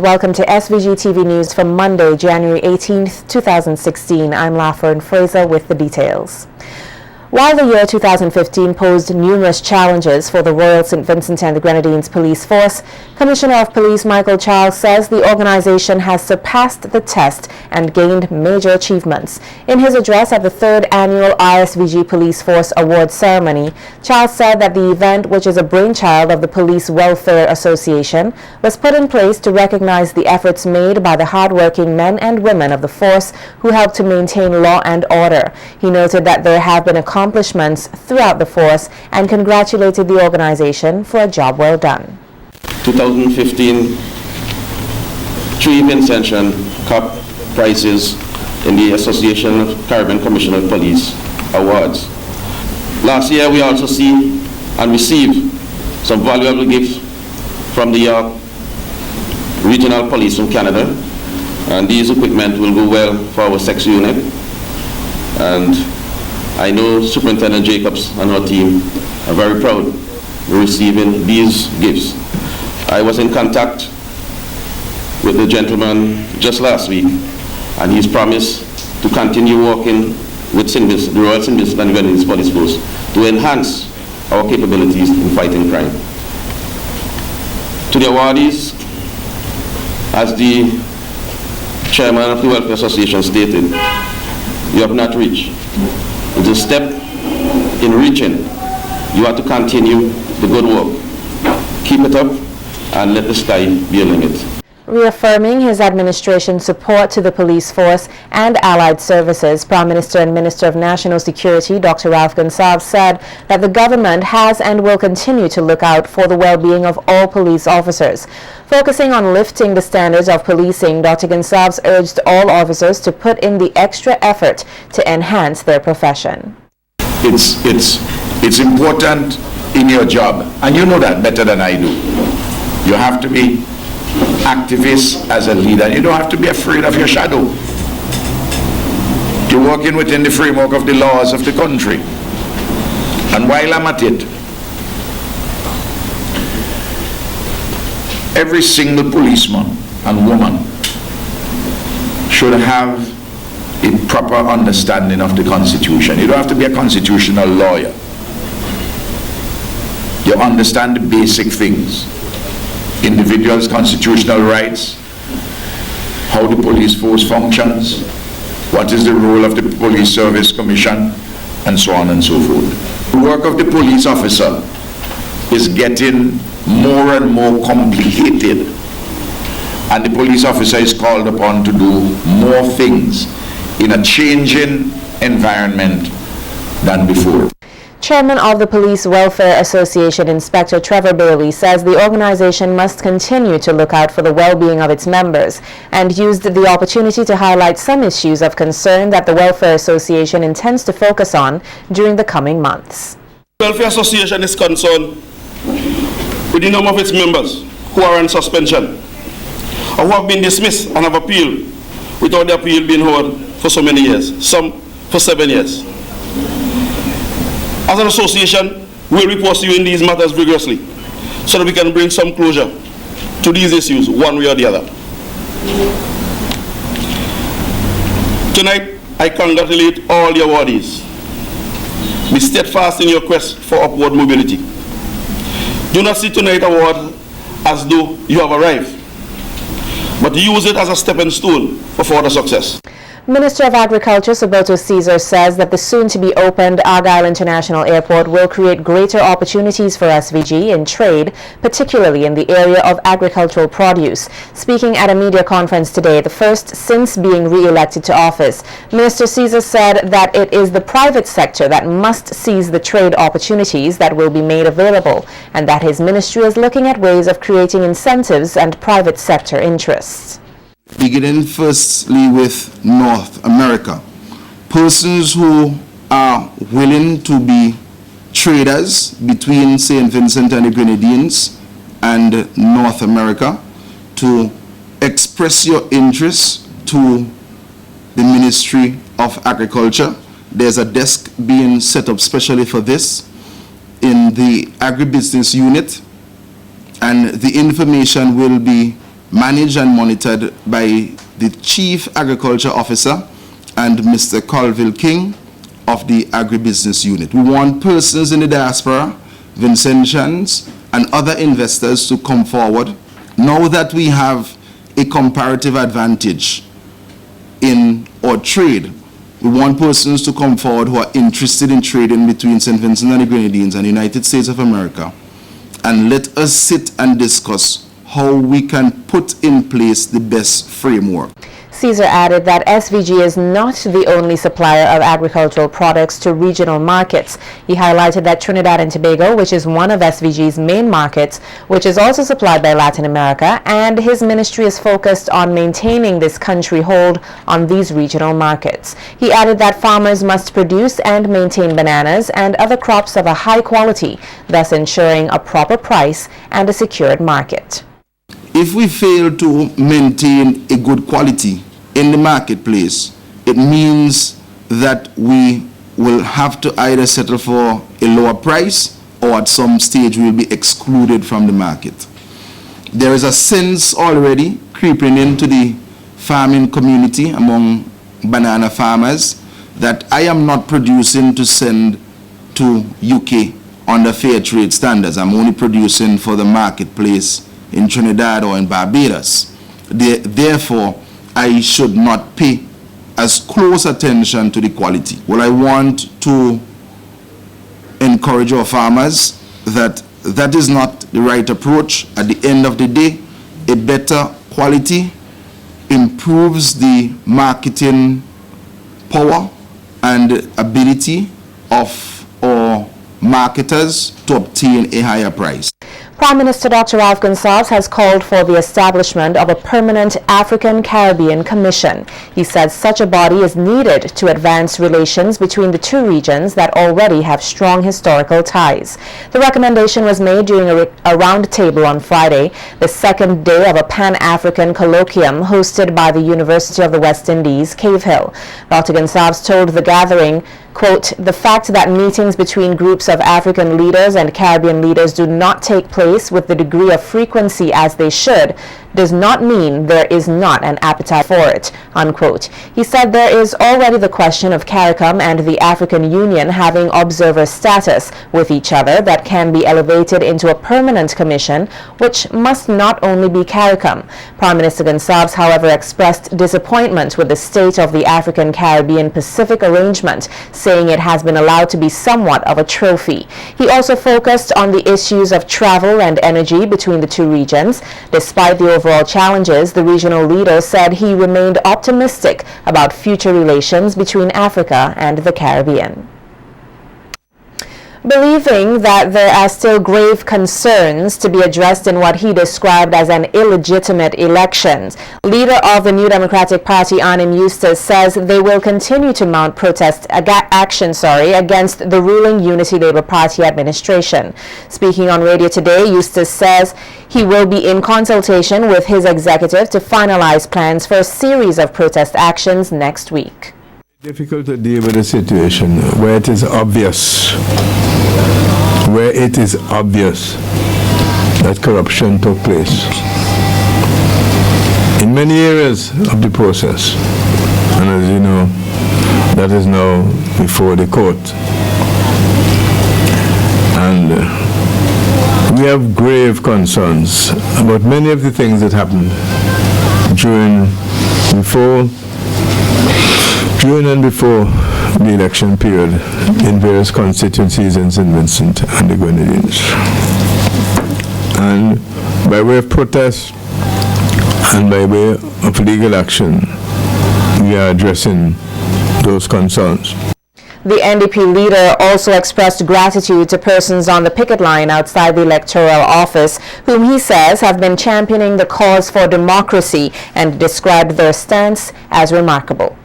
Welcome to SVG-TV News for Monday, January 18th, 2016. I'm Lafern Fraser with the details. While the year 2015 posed numerous challenges for the Royal St. Vincent and the Grenadines Police Force, Commissioner of Police Michael Charles says the organization has surpassed the test and gained major achievements. In his address at the 3rd Annual ISVG Police Force Awards Ceremony, Charles said that the event, which is a brainchild of the Police Welfare Association, was put in place to recognize the efforts made by the hard-working men and women of the force who helped to maintain law and order. He noted that there have been accomplishments throughout the force and congratulated the organization for a job well done. 2015 3 Vincentian Cup prizes in the Association of Caribbean Commission of Police Awards. Last year we also see and received some valuable gifts from the York Regional Police from Canada, and these equipment will go well for our sex unit, and I know Superintendent Jacobs and her team are very proud of receiving these gifts. I was in contact with the gentleman just last week, and he's promised to continue working with the Royal St. Vincent and Grenadines Police Force to enhance our capabilities in fighting crime. To the awardees, as the chairman of the Welfare Association stated, you have not reached. It's a step in reaching. You have to continue the good work. Keep it up and let the sky be a limit. Reaffirming his administration's support to the police force and allied services, Prime Minister and Minister of National Security, Dr. Ralph Gonsalves, said that the government has and will continue to look out for the well-being of all police officers. Focusing on lifting the standards of policing, Dr. Gonsalves urged all officers to put in the extra effort to enhance their profession. It's important in your job, and you know that better than I do. You have to be activist as a leader. You don't have to be afraid of your shadow. You're working within the framework of the laws of the country. And while I'm at it, every single policeman and woman should have a proper understanding of the Constitution. You don't have to be a constitutional lawyer. You understand the basic things. Individuals' constitutional rights, how the police force functions, what is the role of the Police Service Commission, and so on and so forth. The work of the police officer is getting more and more complicated, and the police officer is called upon to do more things in a changing environment than before. Chairman of the Police Welfare Association, Inspector Trevor Bailey, says the organization must continue to look out for the well-being of its members and used the opportunity to highlight some issues of concern that the Welfare Association intends to focus on during the coming months. The Welfare Association is concerned with the number of its members who are on suspension or who have been dismissed and have appealed without the appeal being heard for so many years, some for 7 years. As an association, we'll be pursuing these matters vigorously so that we can bring some closure to these issues one way or the other. Tonight, I congratulate all the awardees. Be steadfast in your quest for upward mobility. Do not see tonight's award as though you have arrived, but use it as a stepping stone for further success. Minister of Agriculture Roberto Caesar says that the soon-to-be-opened Argyle International Airport will create greater opportunities for SVG in trade, particularly in the area of agricultural produce. Speaking at a media conference today, the first since being re-elected to office, Minister Caesar said that it is the private sector that must seize the trade opportunities that will be made available, and that his ministry is looking at ways of creating incentives and private sector interests. Beginning firstly with North America. Persons who are willing to be traders between St. Vincent and the Grenadines and North America to express your interest to the Ministry of Agriculture. There's a desk being set up specially for this in the agribusiness unit, and the information will be managed and monitored by the Chief Agriculture Officer and Mr. Colville King of the Agribusiness Unit. We want persons in the diaspora, Vincentians, and other investors to come forward now that we have a comparative advantage in our trade. We want persons to come forward who are interested in trading between St. Vincent and the Grenadines and the United States of America, and let us sit and discuss how we can put in place the best framework. Caesar added that SVG is not the only supplier of agricultural products to regional markets. He highlighted that Trinidad and Tobago, which is one of SVG's main markets, which is also supplied by Latin America, and his ministry is focused on maintaining this country hold on these regional markets. He added that farmers must produce and maintain bananas and other crops of a high quality, thus ensuring a proper price and a secured market. If we fail to maintain a good quality in the marketplace, it means that we will have to either settle for a lower price or at some stage we will be excluded from the market. There is a sense already creeping into the farming community among banana farmers that I am not producing to send to UK under fair trade standards. I'm only producing for the marketplace in Trinidad or in Barbados. Therefore, I should not pay as close attention to the quality. Well, I want to encourage our farmers that that is not the right approach. At the end of the day, a better quality improves the marketing power and ability of our marketers to obtain a higher price. Prime Minister Dr. Ralph Gonsalves has called for the establishment of a permanent African-Caribbean Commission. He said such a body is needed to advance relations between the two regions that already have strong historical ties. The recommendation was made during a round table on Friday, the second day of a Pan-African colloquium hosted by the University of the West Indies, Cave Hill. Dr. Gonsalves told the gathering, quote, "The fact that meetings between groups of African leaders and Caribbean leaders do not take place with the degree of frequency as they should does not mean there is not an appetite for it," unquote. He said there is already the question of CARICOM and the African Union having observer status with each other that can be elevated into a permanent commission, which must not only be CARICOM. Prime Minister Gonsalves, however, expressed disappointment with the state of the African-Caribbean Pacific arrangement, saying it has been allowed to be somewhat of a trophy. He also focused on the issues of travel and energy between the two regions. Despite the overall challenges, the regional leader said he remained optimistic about future relations between Africa and the Caribbean. Believing that there are still grave concerns to be addressed in what he described as an illegitimate election, leader of the New Democratic Party, Arnim Eustace, says they will continue to mount protest action against the ruling Unity Labour Party administration. Speaking on radio today, Eustace says he will be in consultation with his executive to finalize plans for a series of protest actions next week. Difficult to deal with a situation where it is obvious that corruption took place in many areas of the process, and as you know, that is now before the court, and we have grave concerns about many of the things that happened during and before the election period in various constituencies in St. Vincent and the Grenadines. And by way of protest and by way of legal action, we are addressing those concerns. The NDP leader also expressed gratitude to persons on the picket line outside the electoral office, whom he says have been championing the cause for democracy, and described their stance as remarkable.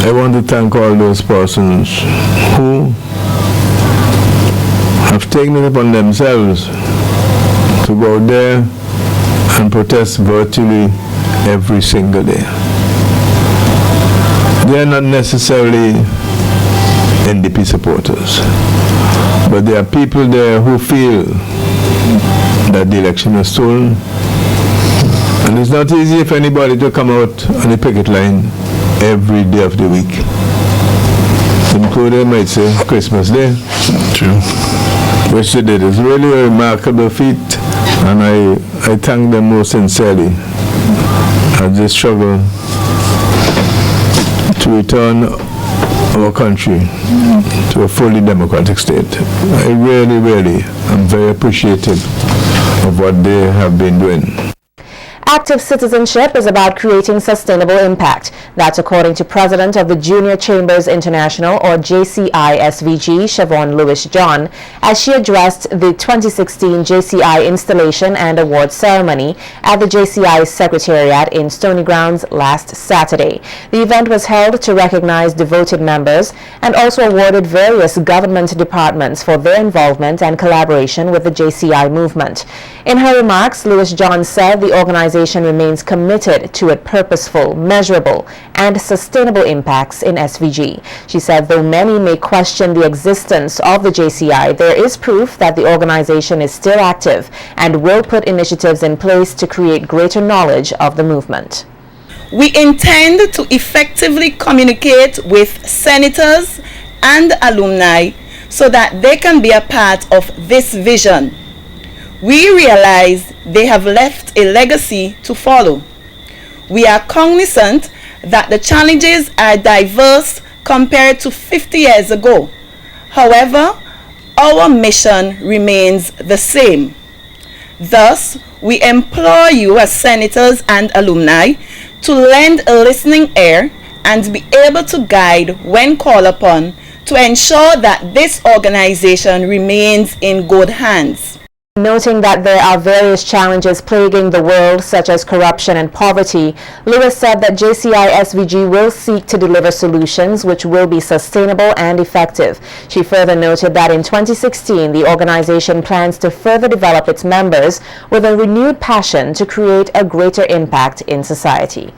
I want to thank all those persons who have taken it upon themselves to go there and protest virtually every single day. They are not necessarily NDP supporters, but there are people there who feel that the election was stolen, And it's not easy for anybody to come out on the picket line every day of the week, including, might say, Christmas Day. True. Which they did. It's really a remarkable feat, and I thank them most sincerely as they struggle to return our country to a fully democratic state. I really, really am very appreciative of what they have been doing. Active citizenship is about creating sustainable impact. That's according to President of the Junior Chambers International, or JCI SVG, Siobhan Lewis-John, as she addressed the 2016 JCI installation and award ceremony at the JCI Secretariat in Stony Grounds last Saturday. The event was held to recognize devoted members and also awarded various government departments for their involvement and collaboration with the JCI movement. In her remarks, Lewis-John said the organization remains committed to its purposeful, measurable, and sustainable impacts in SVG. She said though many may question the existence of the JCI, there is proof that the organization is still active and will put initiatives in place to create greater knowledge of the movement. We intend to effectively communicate with senators and alumni so that they can be a part of this vision. We realize they have left a legacy to follow. We are cognizant that the challenges are diverse compared to 50 years ago. However, our mission remains the same. Thus, we implore you as senators and alumni to lend a listening ear and be able to guide when called upon to ensure that this organization remains in good hands. Noting that there are various challenges plaguing the world, such as corruption and poverty, Lewis said that JCI SVG will seek to deliver solutions which will be sustainable and effective. She further noted that in 2016, the organization plans to further develop its members with a renewed passion to create a greater impact in society.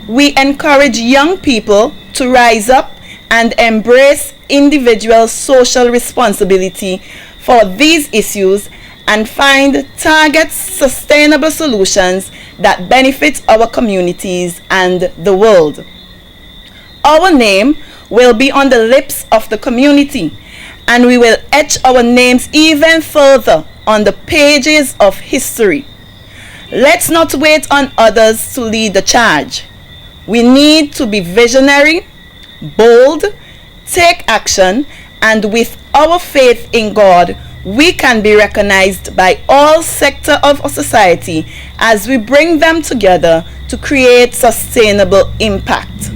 We encourage young people to rise up and embrace individual social responsibility for these issues and find target sustainable solutions that benefit our communities and the world. Our name will be on the lips of the community, and we will etch our names even further on the pages of history. Let's not wait on others to lead the charge. We need to be visionary, bold, take action, and with our faith in God, we can be recognized by all sectors of our society as we bring them together to create sustainable impact.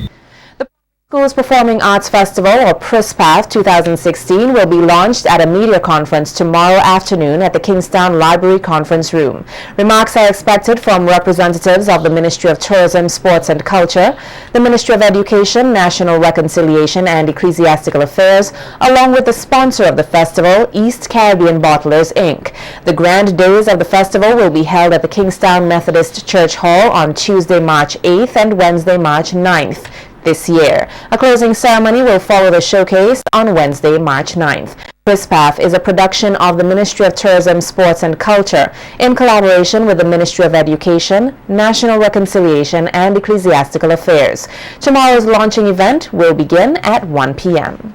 Schools Performing Arts Festival, or PRISPAF 2016, will be launched at a media conference tomorrow afternoon at the Kingstown Library Conference Room. Remarks are expected from representatives of the Ministry of Tourism, Sports and Culture, the Ministry of Education, National Reconciliation and Ecclesiastical Affairs, along with the sponsor of the festival, East Caribbean Bottlers, Inc. The grand days of the festival will be held at the Kingstown Methodist Church Hall on Tuesday, March 8th and Wednesday, March 9th. This year. A closing ceremony will follow the showcase on Wednesday, March 9th. PRISPAF is a production of the Ministry of Tourism, Sports and Culture in collaboration with the Ministry of Education, National Reconciliation and Ecclesiastical Affairs. Tomorrow's launching event will begin at 1 p.m.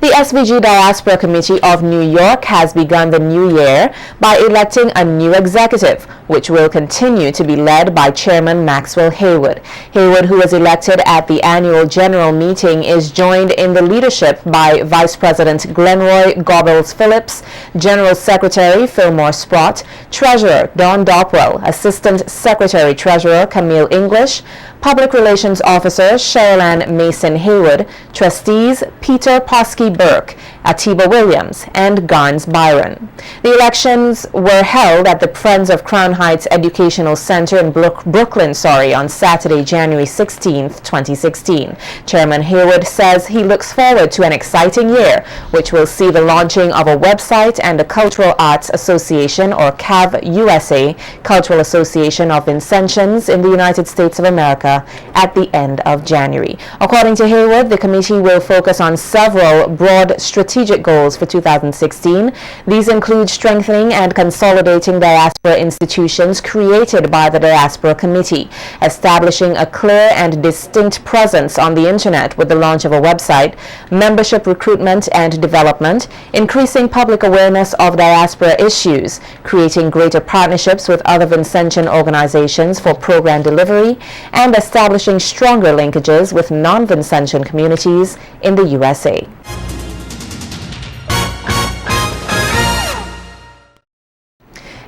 The SVG Diaspora Committee of New York has begun the new year by electing a new executive, which will continue to be led by Chairman Maxwell Haywood. Haywood, who was elected at the annual general meeting, is joined in the leadership by Vice President Glenroy Goebbels Phillips, General Secretary Fillmore Sprott, Treasurer Don Dopwell, Assistant Secretary Treasurer Camille English, Public Relations Officer Sherilyn Mason Haywood, Trustees Peter Posky Burke, Atiba Williams, and Garns Byron. The elections were held at the Friends of Crown Heights Educational Center in Brooklyn on Saturday, January 16, 2016. Chairman Haywood says he looks forward to an exciting year, which will see the launching of a website and the Cultural Arts Association, or CAV USA, Cultural Association of Vincentians in the United States of America, at the end of January. According to Haywood, the committee will focus on several broad strategic strategic goals for 2016. These include strengthening and consolidating diaspora institutions created by the Diaspora Committee, establishing a clear and distinct presence on the internet with the launch of a website, membership recruitment and development, increasing public awareness of diaspora issues, creating greater partnerships with other Vincentian organizations for program delivery, and establishing stronger linkages with non-Vincentian communities in the USA.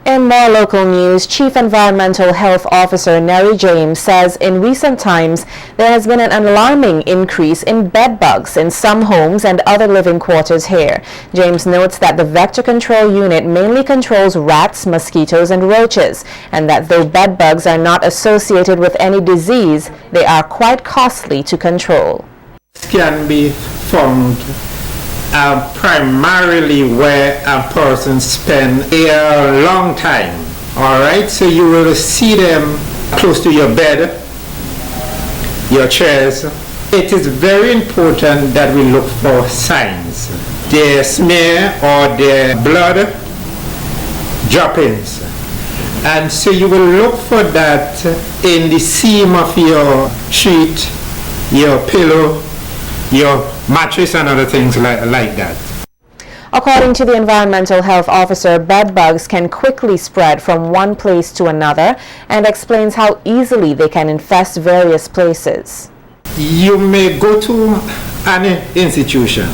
In more local news, Chief Environmental Health Officer Neri James says in recent times there has been an alarming increase in bed bugs in some homes and other living quarters here. James notes that the vector control unit mainly controls rats, mosquitoes, and roaches, and that though bed bugs are not associated with any disease, they are quite costly to control. Can be found primarily where a person spends a long time. All right, so you will see them close to your bed, your chairs. It is very important that we look for signs. Their smear or their blood droppings. And so you will look for that in the seam of your sheet, your pillow, your mattress, and other things like that. According to the environmental health officer, bed bugs can quickly spread from one place to another and explains how easily they can infest various places. You may go to an institution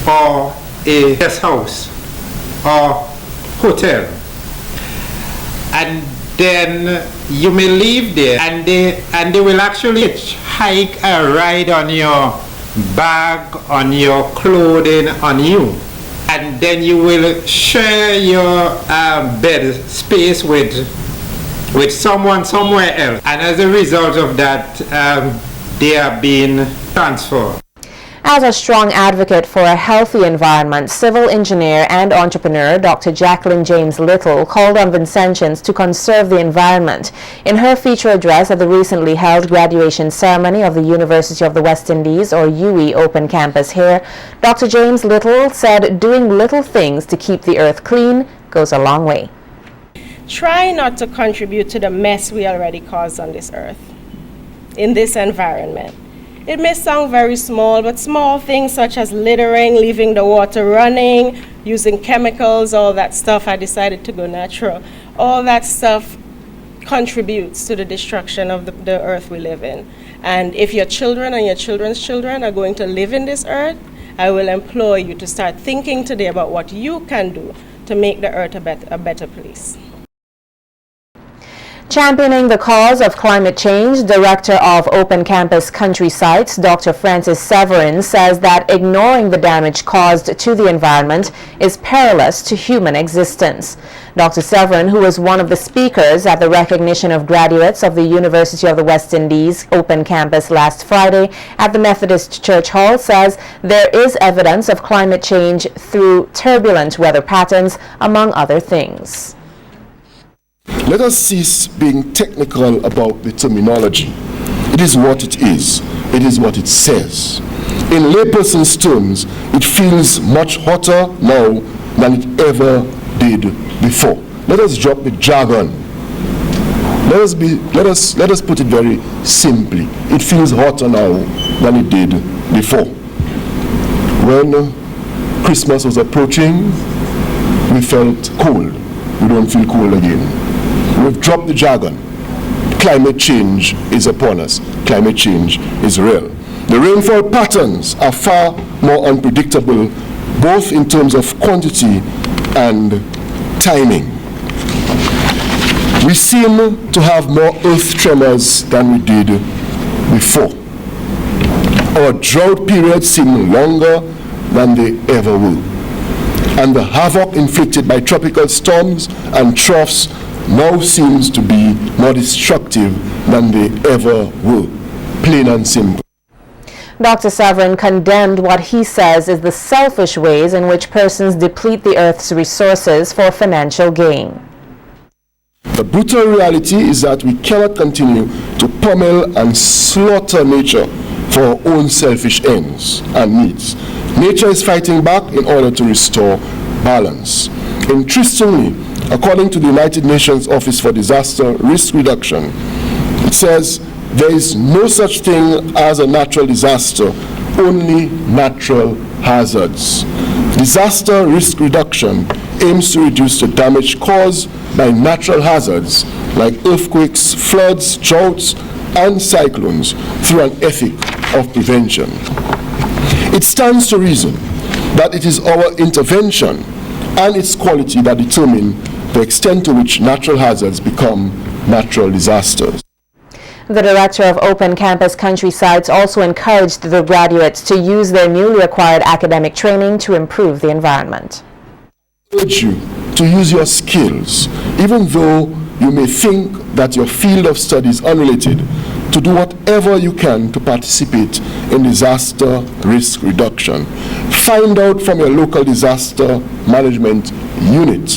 or a guest house or hotel, and then you may leave there and they will actually hike a ride on your bag, on your clothing, on you, and then you will share your bed space with someone somewhere else, and as a result of that they are being transferred. As a strong advocate for a healthy environment, civil engineer and entrepreneur Dr. Jacqueline James Little called on Vincentians to conserve the environment. In her feature address at the recently held graduation ceremony of the University of the West Indies, or UWI, Open Campus here, Dr. James Little said doing little things to keep the earth clean goes a long way. Try not to contribute to the mess we already caused on this earth, in this environment. It may sound very small, but small things such as littering, leaving the water running, using chemicals, all that stuff, I decided to go natural. All that stuff contributes to the destruction of the earth we live in. And if your children and your children's children are going to live in this earth, I will implore you to start thinking today about what you can do to make the earth a better place. Championing the cause of climate change, Director of Open Campus Country Sites, Dr. Francis Severin, says that ignoring the damage caused to the environment is perilous to human existence. Dr. Severin, who was one of the speakers at the recognition of graduates of the University of the West Indies Open Campus last Friday at the Methodist Church Hall, says there is evidence of climate change through turbulent weather patterns, among other things. Let us cease being technical about the terminology. It is what it is. It is what it says. In layperson's terms, it feels much hotter now than it ever did before. Let us drop the jargon. Let us put it very simply. It feels hotter now than it did before. When Christmas was approaching, we felt cold. We don't feel cold again. We've dropped the jargon. Climate change is upon us. Climate change is real. The rainfall patterns are far more unpredictable, both in terms of quantity and timing. We seem to have more earth tremors than we did before. Our drought periods seem longer than they ever will. And the havoc inflicted by tropical storms and troughs now seems to be more destructive than they ever were, plain and simple. Dr. Severin condemned what he says is the selfish ways in which persons deplete the earth's resources for financial gain. The brutal reality is that we cannot continue to pummel and slaughter nature for our own selfish ends and needs. Nature is fighting back in order to restore balance. Interestingly, according to the United Nations Office for Disaster Risk Reduction, it says there is no such thing as a natural disaster, only natural hazards. Disaster risk reduction aims to reduce the damage caused by natural hazards like earthquakes, floods, droughts, and cyclones through an ethic of prevention. It stands to reason that it is our intervention and its quality that determine the extent to which natural hazards become natural disasters. The director of Open Campus Countrysides also encouraged the graduates to use their newly acquired academic training to improve the environment. I urge you to use your skills, even though you may think that your field of study is unrelated, to do whatever you can to participate in disaster risk reduction. Find out from your local disaster management unit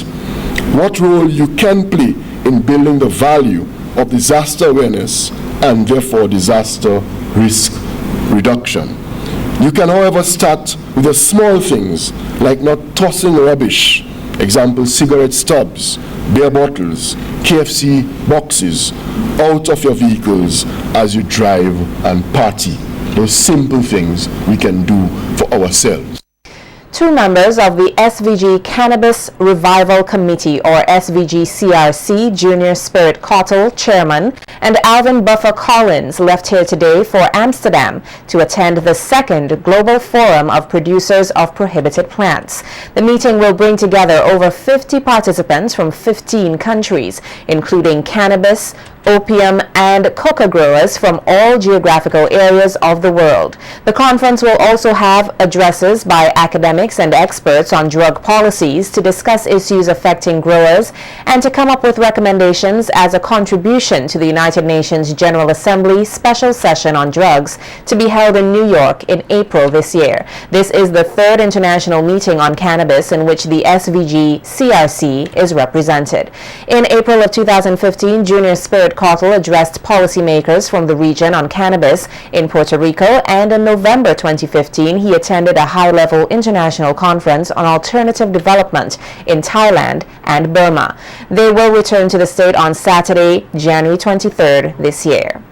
what role you can play in building the value of disaster awareness and therefore disaster risk reduction. You can, however, start with the small things like not tossing rubbish, example cigarette stubs, beer bottles, KFC boxes, out of your vehicles as you drive and party. Those simple things we can do for ourselves. Two members of the SVG Cannabis Revival Committee, or SVG-CRC, Junior Spirit Cottle, Chairman, and Alvin Buffer Collins left here today for Amsterdam to attend the second Global Forum of Producers of Prohibited Plants. The meeting will bring together over 50 participants from 15 countries, including cannabis, opium, and coca growers from all geographical areas of the world. The conference will also have addresses by academics and experts on drug policies to discuss issues affecting growers and to come up with recommendations as a contribution to the United Nations General Assembly Special Session on Drugs to be held in New York in April this year. This is the third international meeting on cannabis in which the SVG-CRC is represented. In April of 2015, Junior Spirit Cottle addressed policymakers from the region on cannabis in Puerto Rico, and in November 2015 he attended a high-level international conference on alternative development in Thailand and Burma. They will return to the state on Saturday, January 23rd this year.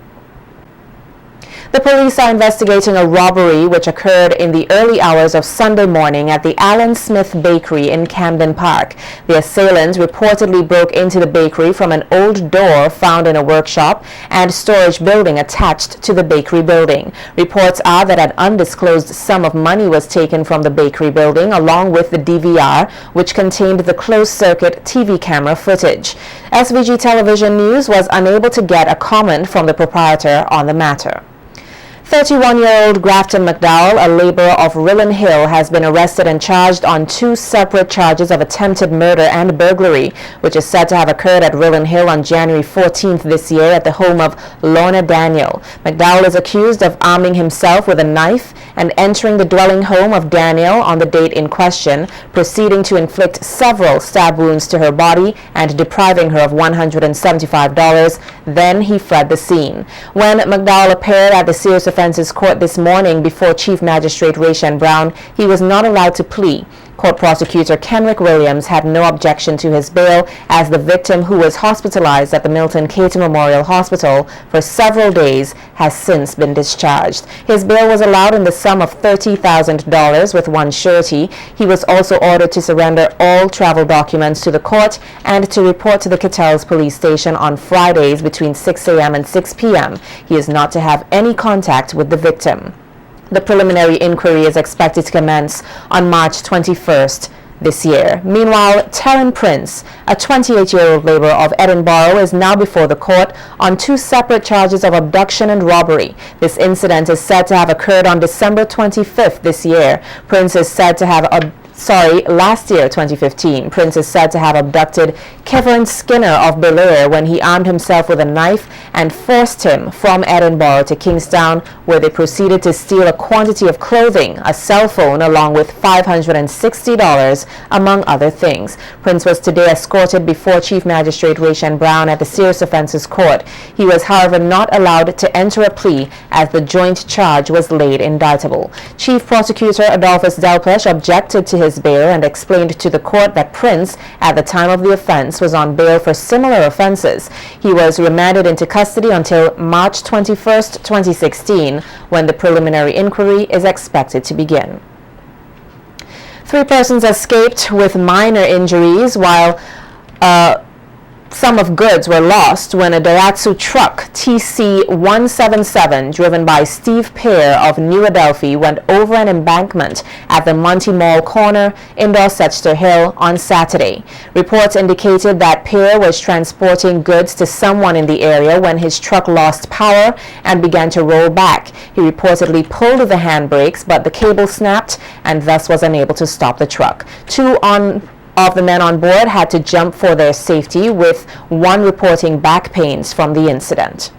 The police are investigating a robbery which occurred in the early hours of Sunday morning at the Alan Smith Bakery in Camden Park. The assailants reportedly broke into the bakery from an old door found in a workshop and storage building attached to the bakery building. Reports are that an undisclosed sum of money was taken from the bakery building along with the DVR, which contained the closed-circuit TV camera footage. SVG Television News was unable to get a comment from the proprietor on the matter. 31-year-old Grafton McDowell, a laborer of Rillen Hill, has been arrested and charged on two separate charges of attempted murder and burglary, which is said to have occurred at Rillen Hill on January 14th this year at the home of Lorna Daniel. McDowell is accused of arming himself with a knife and entering the dwelling home of Daniel on the date in question, proceeding to inflict several stab wounds to her body and depriving her of $175. Then he fled the scene. When McDowell appeared at the Serious Offences Court this morning before Chief Magistrate Rayshan Brown, he was not allowed to plea. Court prosecutor Kenrick Williams had no objection to his bail, as the victim, who was hospitalized at the Milton Cater Memorial Hospital for several days, has since been discharged. His bail was allowed in the sum of $30,000 with one surety. He was also ordered to surrender all travel documents to the court and to report to the Cattell's police station on Fridays between 6 a.m. and 6 p.m. He is not to have any contact with the victim. The preliminary inquiry is expected to commence on March 21st this year. Meanwhile, Terran Prince, a 28-year-old laborer of Edinburgh, is now before the court on two separate charges of abduction and robbery. This incident is said to have occurred on December 25th this year. Prince is said to have last year, 2015, Prince is said to have abducted Kevin Skinner of Bel Air when he armed himself with a knife and forced him from Edinburgh to Kingstown, where they proceeded to steal a quantity of clothing, a cell phone, along with $560, among other things. Prince was today escorted before Chief Magistrate Rachel Brown at the Serious Offences Court. He was, however, not allowed to enter a plea as the joint charge was laid indictable. Chief Prosecutor Adolphus Delpesh objected to his bail and explained to the court that Prince, at the time of the offense, was on bail for similar offenses. He was remanded into custody until March 21st, 2016, when the preliminary inquiry is expected to begin. 3 persons escaped with minor injuries, while some of goods were lost when a Daihatsu truck TC-177 driven by Steve Pear of New Adelphi went over an embankment at the Monty Mall corner in Dorchester Hill on Saturday. Reports indicated that Pear was transporting goods to someone in the area when his truck lost power and began to roll back. He reportedly pulled the handbrakes, but the cable snapped and thus was unable to stop the truck. 2 of the men on board had to jump for their safety, with one reporting back pains from the incident.